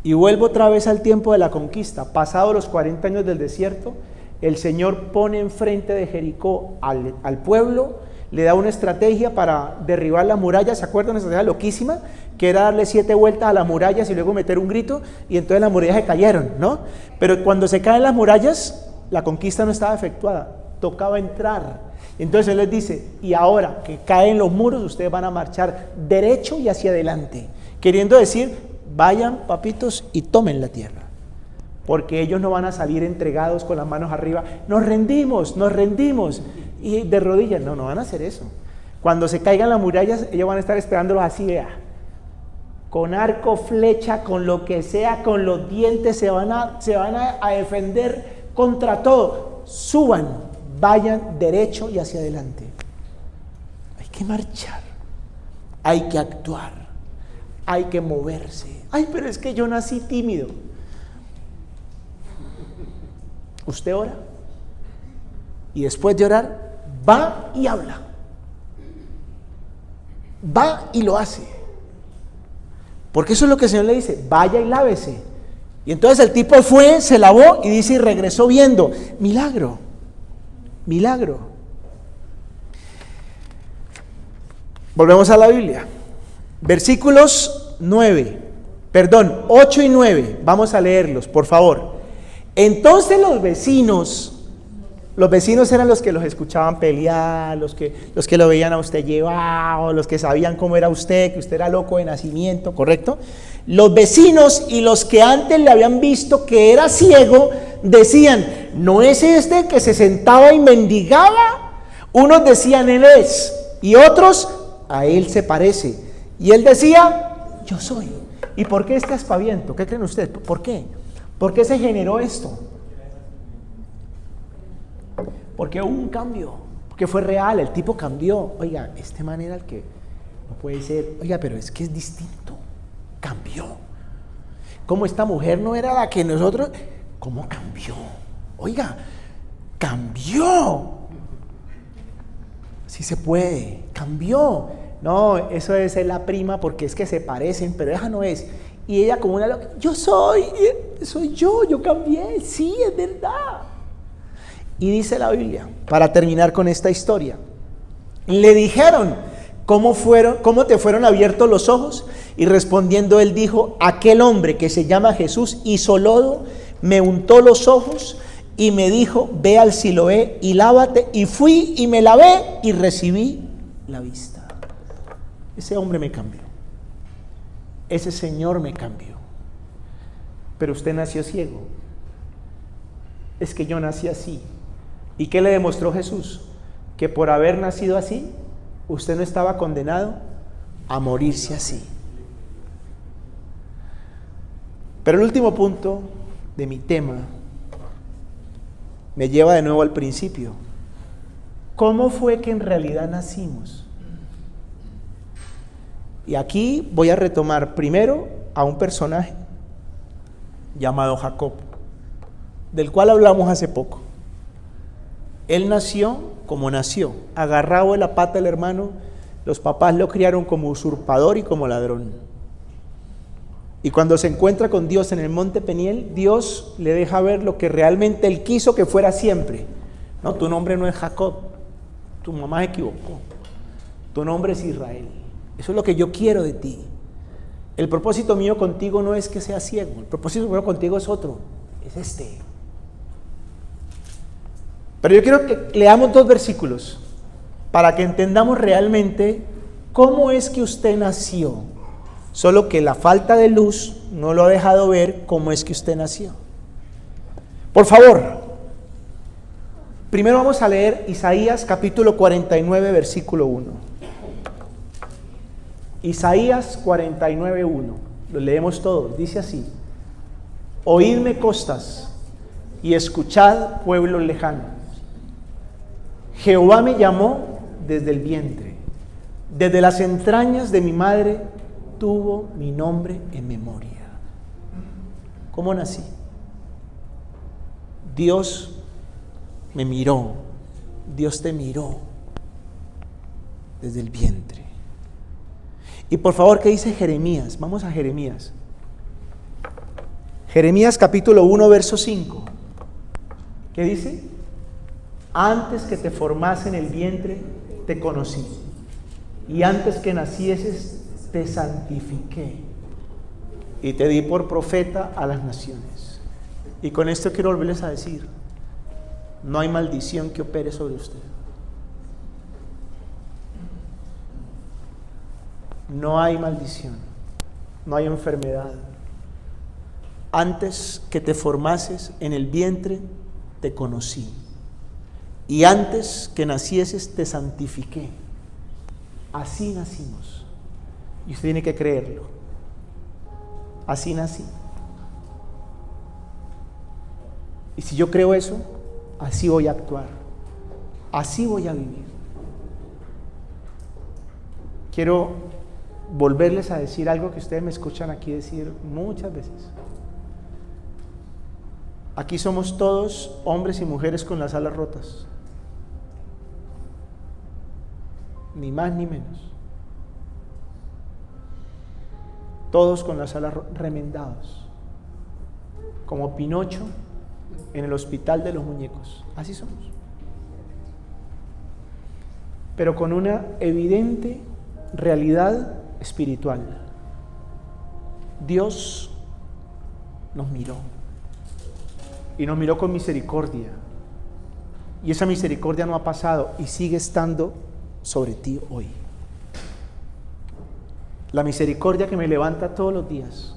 Y vuelvo otra vez al tiempo de la conquista. Pasados los 40 años del desierto, el Señor pone enfrente de Jericó al pueblo, le da una estrategia para derribar la muralla. ¿Se acuerdan? Una estrategia loquísima, que era darle 7 vueltas a las murallas y luego meter un grito, y entonces las murallas se cayeron, ¿no? Pero cuando se caen las murallas, la conquista no estaba efectuada, tocaba entrar. Entonces Él les dice: y ahora que caen los muros, ustedes van a marchar derecho y hacia adelante, queriendo decir: vayan, papitos, y tomen la tierra, porque ellos no van a salir entregados con las manos arriba. Nos rendimos y de rodillas. No van a hacer eso. Cuando se caigan las murallas, ellos van a estar esperándolos así, vea, con arco, flecha, con lo que sea, con los dientes, se van a defender contra todo. Suban, vayan derecho y hacia adelante. Hay que marchar, hay que actuar, hay que moverse. Ay, pero es que yo nací tímido. Usted ora, y después de orar, va y habla, va y lo hace, porque eso es lo que el Señor le dice: vaya y lávese. Y entonces el tipo fue, se lavó y dice, y regresó viendo. Milagro. Volvemos a la Biblia, versículos 8 y 9, vamos a leerlos, por favor. Entonces los vecinos eran los que los escuchaban pelear, los que lo veían a usted llevado, los que sabían cómo era usted, que usted era loco de nacimiento, ¿correcto? Los vecinos y los que antes le habían visto que era ciego, decían: ¿no es este que se sentaba y mendigaba? Unos decían: él es, y otros: a él se parece. Y él decía: yo soy. ¿Y por qué este aspaviento? ¿Qué creen ustedes? ¿Por qué? ¿Por qué se generó esto? Porque hubo un cambio, porque fue real, el tipo cambió. Oiga, este man era el que no puede ser. Oiga, pero es que es distinto, cambió. Como esta mujer no era la que nosotros. ¿Cómo cambió? Oiga, cambió. Sí se puede, cambió. No, eso debe ser la prima porque es que se parecen, pero esa no es. Y ella como una loca: yo soy yo cambié, sí, es verdad. Y dice la Biblia, para terminar con esta historia, le dijeron: ¿cómo te fueron abiertos los ojos? Y respondiendo él dijo: aquel hombre que se llama Jesús hizo lodo, me untó los ojos y me dijo: ve al Siloé y lávate. Y fui y me lavé y recibí la vista. Ese hombre me cambió, ese Señor me cambió. Pero usted nació ciego. Es que yo nací así. ¿Y qué le demostró Jesús? Que por haber nacido así, usted no estaba condenado a morirse así. Pero el último punto de mi tema me lleva de nuevo al principio. ¿Cómo fue que en realidad nacimos? Y aquí voy a retomar primero a un personaje llamado Jacob, del cual hablamos hace poco. Él nació como nació, agarrado de la pata del hermano, Los papás lo criaron como usurpador y como ladrón. Y cuando se encuentra con Dios en el monte Peniel, Dios le deja ver lo que realmente Él quiso que fuera siempre. No, tu nombre no es Jacob, tu mamá se equivocó. Tu nombre es Israel. Eso es lo que yo quiero de ti. El propósito mío contigo no es que seas ciego. El propósito mío contigo es otro. Es este. Pero yo quiero que leamos 2 versículos para que entendamos realmente cómo es que usted nació. Solo que la falta de luz no lo ha dejado ver cómo es que usted nació. Por favor, primero vamos a leer Isaías capítulo 49, versículo 1. Isaías 49, 1. Lo leemos todos. Dice así: Oídme costas y escuchad pueblos lejanos. Jehová me llamó desde el vientre, desde las entrañas de mi madre tuvo mi nombre en memoria. ¿Cómo nací? Dios me miró, Dios te miró desde el vientre. Y por favor, ¿qué dice Jeremías? Vamos a Jeremías. Jeremías capítulo 1, verso 5. ¿Qué dice? Antes que te formase en el vientre, te conocí. Y antes que nacieses, te santifiqué. Y te di por profeta a las naciones. Y con esto quiero volverles a decir: no hay maldición que opere sobre usted. No hay maldición, no hay enfermedad. Antes que te formases en el vientre, te conocí. Y antes que nacieses, te santifiqué. Así nacimos. Y usted tiene que creerlo. Así nací. Y si yo creo eso, así voy a actuar. Así voy a vivir. Quiero volverles a decir algo que ustedes me escuchan aquí decir muchas veces. Aquí somos todos hombres y mujeres con las alas rotas. Ni más ni menos. Todos con las alas remendados. Como Pinocho en el hospital de los muñecos. Así somos. Pero con una evidente realidad espiritual. Dios nos miró. Y nos miró con misericordia. Y esa misericordia no ha pasado y sigue estando sobre ti hoy. La misericordia que me levanta todos los días.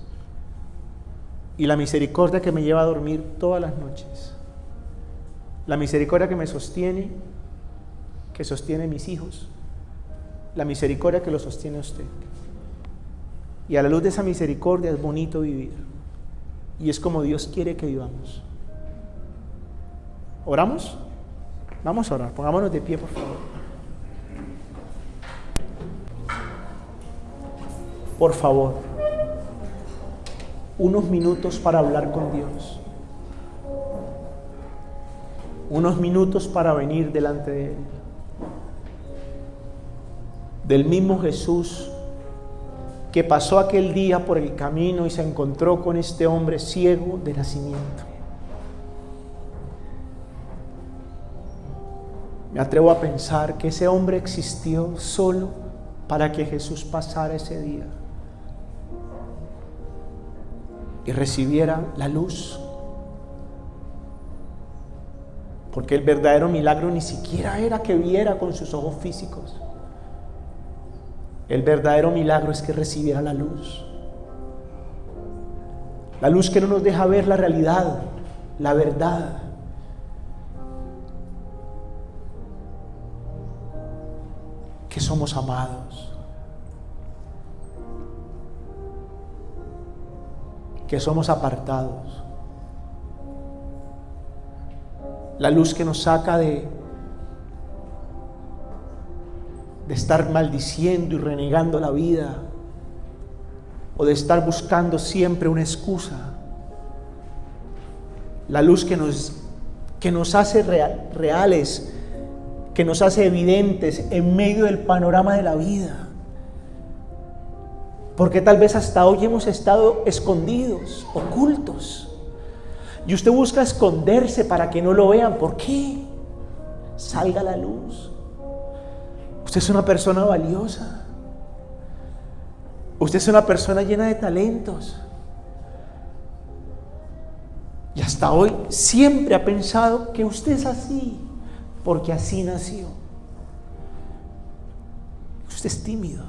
Y la misericordia que me lleva a dormir todas las noches. La misericordia que me sostiene, que sostiene a mis hijos. La misericordia que lo sostiene a usted. Y a la luz de esa misericordia es bonito vivir. Y es como Dios quiere que vivamos. ¿Oramos? Vamos a orar. Pongámonos de pie, por favor. Por favor, unos minutos para hablar con Dios. Unos minutos para venir delante de Él. Del mismo Jesús que pasó aquel día por el camino y se encontró con este hombre ciego de nacimiento. Me atrevo a pensar que ese hombre existió solo para que Jesús pasara ese día y recibiera la luz. Porque el verdadero milagro ni siquiera era que viera con sus ojos físicos. El verdadero milagro es que recibiera la luz. La luz que no nos deja ver la realidad, la verdad. Que somos amados. Que somos apartados. La luz que nos saca de estar maldiciendo y renegando la vida, o de estar buscando siempre una excusa. La luz que nos hace reales, que nos hace evidentes en medio del panorama de la vida. Porque tal vez hasta hoy hemos estado escondidos, ocultos. Y usted busca esconderse para que no lo vean. ¿Por qué? Salga a la luz. Usted es una persona valiosa. Usted es una persona llena de talentos. Y hasta hoy siempre ha pensado que usted es así, porque así nació. Usted es tímido.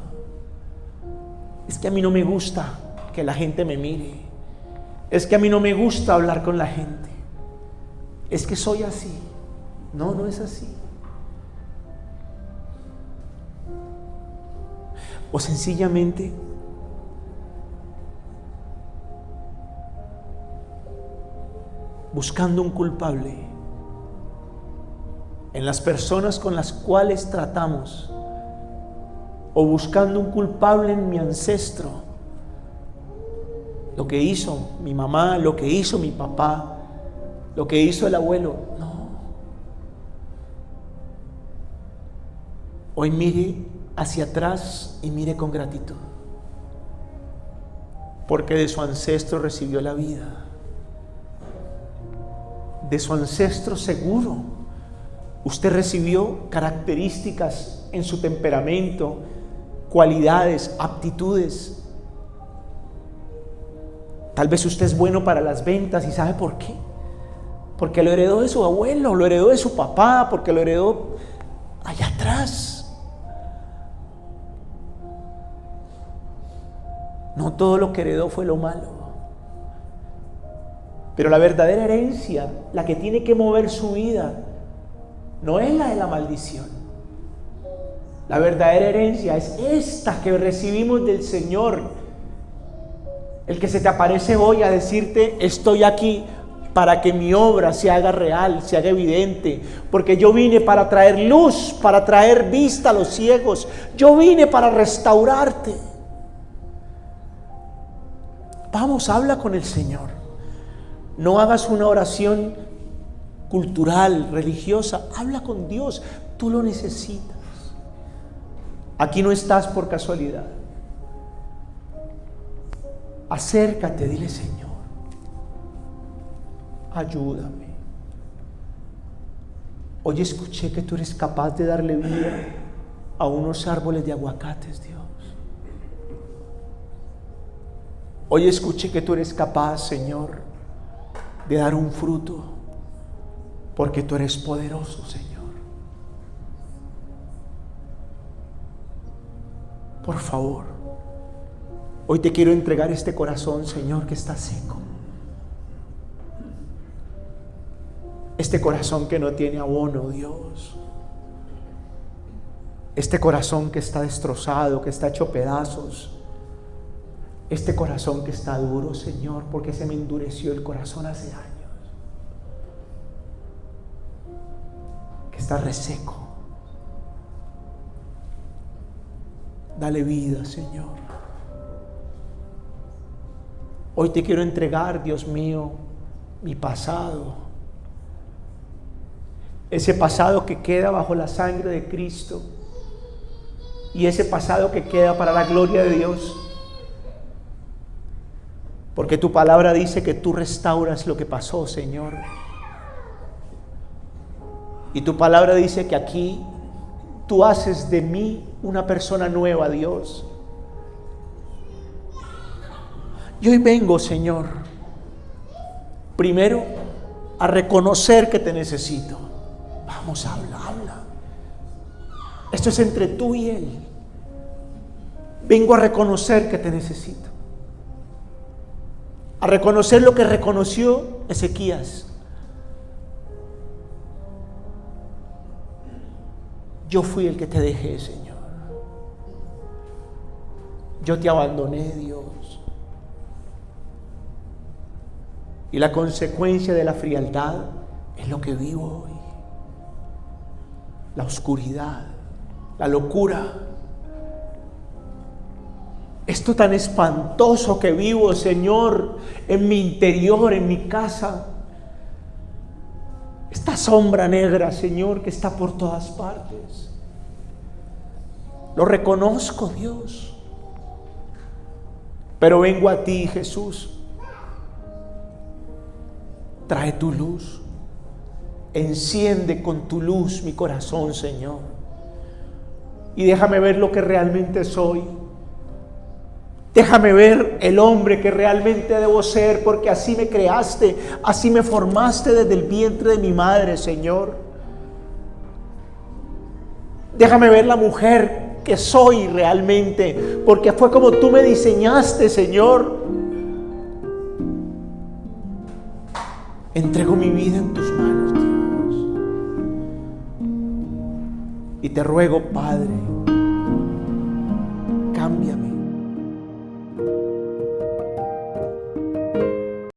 Es que a mí no me gusta que la gente me mire. Es que a mí no me gusta hablar con la gente. Es que soy así. No, no es así. O sencillamente buscando un culpable en las personas con las cuales tratamos, o buscando un culpable en mi ancestro, lo que hizo mi mamá, lo que hizo mi papá, lo que hizo el abuelo. No. Hoy mire hacia atrás y mire con gratitud, porque de su ancestro recibió la vida. De su ancestro seguro usted recibió características en su temperamento, cualidades, aptitudes. Tal vez usted es bueno para las ventas, y ¿sabe por qué? Porque lo heredó de su abuelo, lo heredó de su papá, porque lo heredó allá atrás. No todo lo que heredó fue lo malo. Pero la verdadera herencia, la que tiene que mover su vida, no es la de la maldición. La verdadera herencia es esta que recibimos del Señor. El que se te aparece hoy a decirte: estoy aquí para que mi obra se haga real, se haga evidente. Porque yo vine para traer luz, para traer vista a los ciegos. Yo vine para restaurarte. Vamos, habla con el Señor. No hagas una oración cultural, religiosa. Habla con Dios. Tú lo necesitas. Aquí no estás por casualidad. Acércate, dile: Señor, ayúdame. Hoy escuché que tú eres capaz de darle vida a unos árboles de aguacates, Dios. Hoy escuché que tú eres capaz, Señor, de dar un fruto, porque tú eres poderoso, Señor. Por favor, hoy te quiero entregar este corazón, Señor, que está seco. Este corazón que no tiene abono, Dios. Este corazón que está destrozado, que está hecho pedazos. Este corazón que está duro, Señor, porque se me endureció el corazón hace años. Que está reseco. Dale vida, Señor. Hoy te quiero entregar, Dios mío, mi pasado. Ese pasado que queda bajo la sangre de Cristo. Y ese pasado que queda para la gloria de Dios. Porque tu palabra dice que tú restauras lo que pasó, Señor. Y tu palabra dice que aquí tú haces de mí una persona nueva, Dios. Y hoy vengo, Señor, primero a reconocer que te necesito. Vamos, habla. Esto es entre tú y Él. Vengo a reconocer que te necesito. A reconocer lo que reconoció Ezequías. Yo fui el que te dejé, Señor. Yo te abandoné, Dios. Y la consecuencia de la frialdad es lo que vivo hoy. La oscuridad, la locura. Esto tan espantoso que vivo, Señor, en mi interior, en mi casa. esta sombra negra, Señor, que está por todas partes. Lo reconozco, Dios. Pero vengo a ti, Jesús. Trae tu luz. Enciende con tu luz mi corazón, Señor. Y déjame ver lo que realmente soy. Déjame ver el hombre que realmente debo ser, porque así me creaste, así me formaste desde el vientre de mi madre, Señor. Déjame ver la mujer que soy realmente, porque fue como tú me diseñaste, Señor. Entrego mi vida en tus manos, Dios. Y te ruego, Padre, cámbiame.